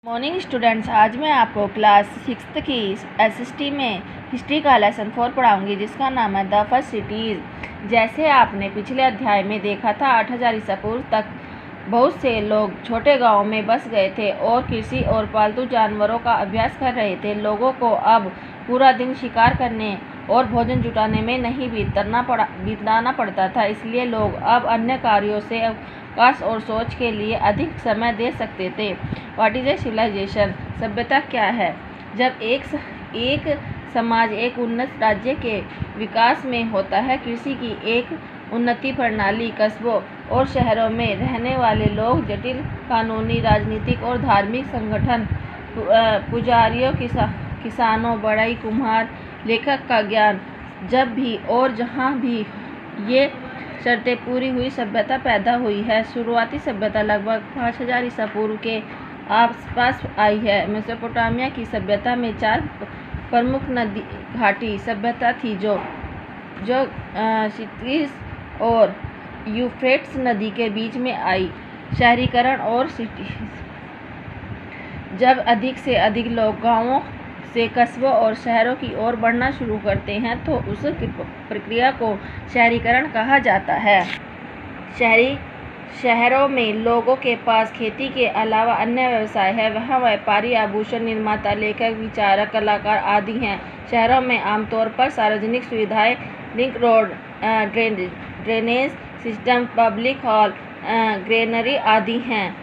Morning students, आज मैं आपको क्लास 6 की एसएसटी में हिस्ट्री का लेसन 4 पढ़ाऊंगी, जिसका नाम है द फर्स्ट सिटीज़। जैसे आपने पिछले अध्याय में देखा था, 8000 ईसा पूर्व तक बहुत से लोग छोटे गांवों में बस गए थे और कृषि और पालतू जानवरों का अभ्यास कर रहे थे। लोगों को अब पूरा दिन शिकार करने और भोजन जुटाने में नहीं बिताना पड़ता था, इसलिए लोग अब अन्य कार्यों से अवकाश और सोच के लिए अधिक समय दे सकते थे। What is a civilization? सभ्यता क्या है? जब एक समाज एक उन्नत राज्य के विकास में होता है, कृषि की एक उन्नति प्रणाली, कस्बों और शहरों में रहने वाले लोग जटिल कानूनी, राजनीतिक और धार्मिक संगठन, पुजारियों, किसानों, बढ़ई, कुम्हार, लेखक का ज्ञान, जब भी और जहाँ भी ये शर्तें पूरी हुई, सभ्यता पैदा हुई है। शुरुआती सभ्यता लगभग 5000 ईसा पूर्व के आसपास आई है। मेसोपोटामिया की सभ्यता में 4 प्रमुख नदी घाटी सभ्यता थी जो क्षितिज और यूफ्रेट्स नदी के बीच में आई। शहरीकरण और सिटीज। जब अधिक से अधिक लोग गांवों से कस्बों और शहरों की ओर बढ़ना शुरू करते हैं तो उस प्रक्रिया को शहरीकरण कहा जाता है। शहरों में लोगों के पास खेती के अलावा अन्य व्यवसाय है। वहाँ व्यापारी, आभूषण निर्माता, लेखक, विचारक, कलाकार आदि हैं। शहरों में आमतौर पर सार्वजनिक सुविधाएं, link road, drainage system, public hall, granary आदि हैं।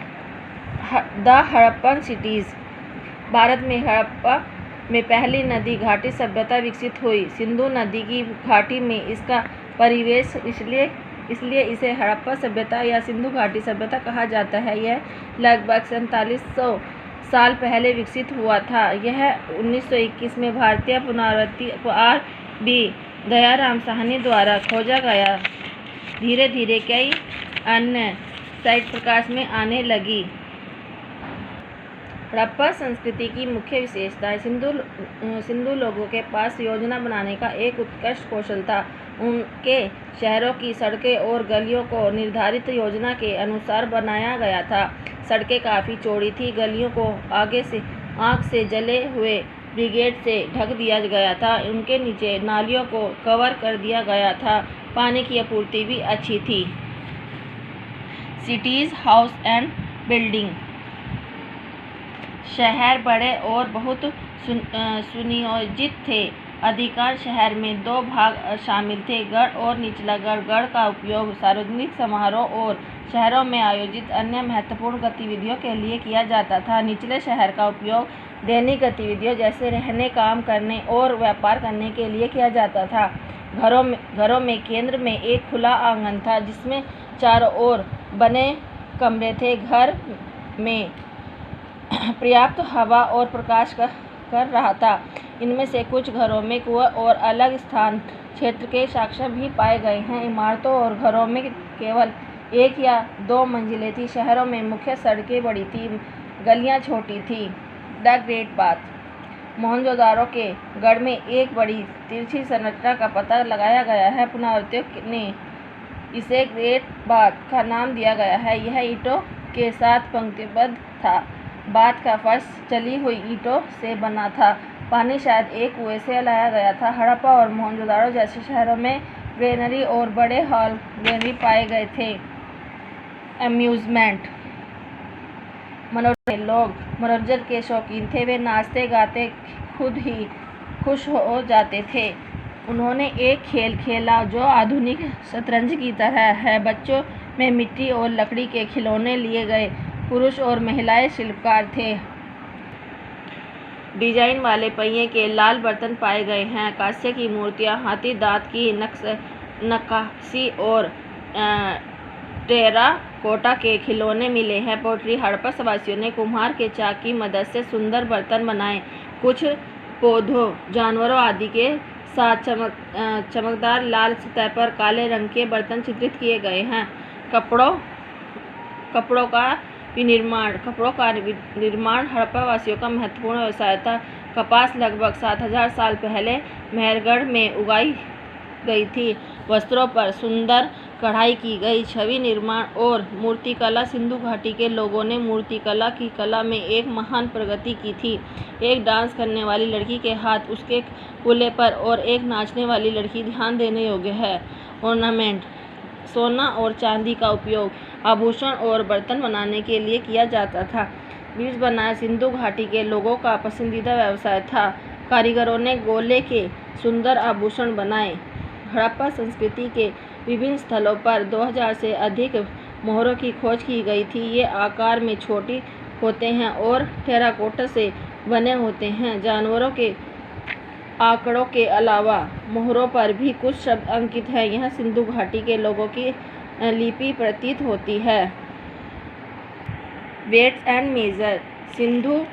The Harappan cities. भारत में हड़प्पा में पहली नदी घाटी सभ्यता विकसित हुई। सिंधु नदी की घाटी में इसका परिवेश इसलिए इसे हड़प्पा सभ्यता या सिंधु घाटी सभ्यता कहा जाता है। यह लगभग 4700 साल पहले विकसित हुआ था। यह 1921 में भारतीय पुरातत्वविद R.B. दयाराम साहनी द्वारा खोजा गया। धीरे धीरे कई अन्य साइट प्रकाश में आने लगी। हड़प्पा संस्कृति की मुख्य विशेषताएं। सिंधु लोगों के पास योजना बनाने का एक उत्कृष्ट कौशल था। उनके शहरों की सड़कें और गलियों को निर्धारित योजना के अनुसार बनाया गया था। सड़कें काफ़ी चौड़ी थी। गलियों को आग से जले हुए ब्रिकेट से ढक दिया गया था। उनके नीचे नालियों को कवर कर दिया गया था। पानी की आपूर्ति भी अच्छी थी। Cities, house and building. शहर बड़े और बहुत सुनियोजित थे। अधिकांश शहर में 2 भाग शामिल थे, गढ़ और निचला गढ़। गढ़ का उपयोग सार्वजनिक समारोह और शहरों में आयोजित अन्य महत्वपूर्ण गतिविधियों के लिए किया जाता था। निचले शहर का उपयोग दैनिक गतिविधियों जैसे रहने, काम करने और व्यापार करने के लिए किया जाता था। घरों में केंद्र में एक खुला आंगन था जिसमें चारों ओर बने कमरे थे। घर में पर्याप्त हवा और प्रकाश कर रहा था। इनमें से कुछ घरों में कुआं और अलग स्थान क्षेत्र के साक्ष्य भी पाए गए हैं। इमारतों और घरों में केवल 1 या 2 मंजिलें थीं। शहरों में मुख्य सड़कें बड़ी थीं, गलियां छोटी थीं। The great bath. मोहनजोदारो के गढ़ में एक बड़ी तिरछी संरचना का पता लगाया गया है। पुरातत्वविदों ने इसे ग्रेट बाथ का नाम दिया गया है। यह ईंटों के साथ पंक्तिबद्ध था। बाथ का फर्श चली हुई ईंटों से बना था। पानी शायद एक कुएं से लाया गया था। हड़प्पा और मोहनजोदारो जैसे शहरों में ग्रेनरी और बड़े हॉल ग्रेनरी पाए गए थे। अम्यूजमेंट। मनोरंजन। लोग मनोरंजन के शौकीन थे। वे नाचते गाते खुद ही खुश हो जाते थे। उन्होंने एक खेल खेला जो आधुनिक शतरंज की तरह है। बच्चों में मिट्टी और लकड़ी के खिलौने लिए गए। पुरुष और महिलाएं शिल्पकार थे। डिजाइन वाले पहिए के लाल बर्तन पाए गए हैं। कांस्य की मूर्तियां, हाथी दांत की नक्काशी और टेराकोटा के खिलौने मिले हैं। पोट्री। हड़प्पा वासियों ने कुम्हार के चाक की मदद से सुंदर बर्तन बनाए। कुछ पौधों, जानवरों आदि के साथ चमकदार लाल सतह पर काले रंग के बर्तन चित्रित किए गए हैं। कपड़ों का निर्माण हड़प्पा वासियों का महत्वपूर्ण व्यवसाय था। कपास लगभग 7000 साल पहले मेहरगढ़ में उगाई गई थी। वस्त्रों पर सुंदर कढ़ाई की गई छवि निर्माण और मूर्तिकला। सिंधु घाटी के लोगों ने मूर्तिकला की कला में एक महान प्रगति की थी। एक डांस करने वाली लड़की के हाथ उसके कूल्हे पर और एक नाचने वाली लड़की ध्यान देने योग्य है। ऑर्नामेंट: सोना और चांदी का उपयोग आभूषण और बर्तन बनाने के लिए किया जाता था। बीज बनाना सिंधु घाटी के लोगों का पसंदीदा व्यवसाय था। कारीगरों ने गोले के सुंदर आभूषण बनाए। हड़प्पा संस्कृति के विभिन्न स्थलों पर 2000 से अधिक मोहरों की खोज की गई थी। ये आकार में छोटी होते हैं और टेराकोटा से बने होते हैं। जानवरों के आंकड़ों के अलावा मोहरों पर भी कुछ शब्द अंकित हैं। यह सिंधु घाटी के लोगों की लिपि प्रतीत होती है। वेट्स एंड मेजर: सिंधु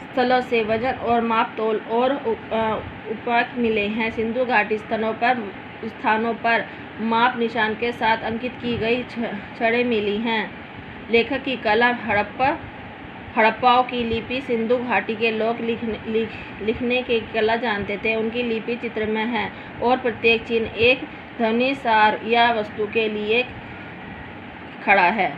स्थलों से वजन और माप तोल और उपाय मिले हैं। सिंधु घाटी स्थानों पर माप निशान के साथ अंकित की गई छड़ें मिली हैं। लेखक की कला: हड़प्पाओं की लिपि। सिंधु घाटी के लोग लिखने की कला जानते थे। उनकी लिपि चित्रमय है और प्रत्येक चिन्ह एक ध्वनि, सार या वस्तु के लिए खड़ा है।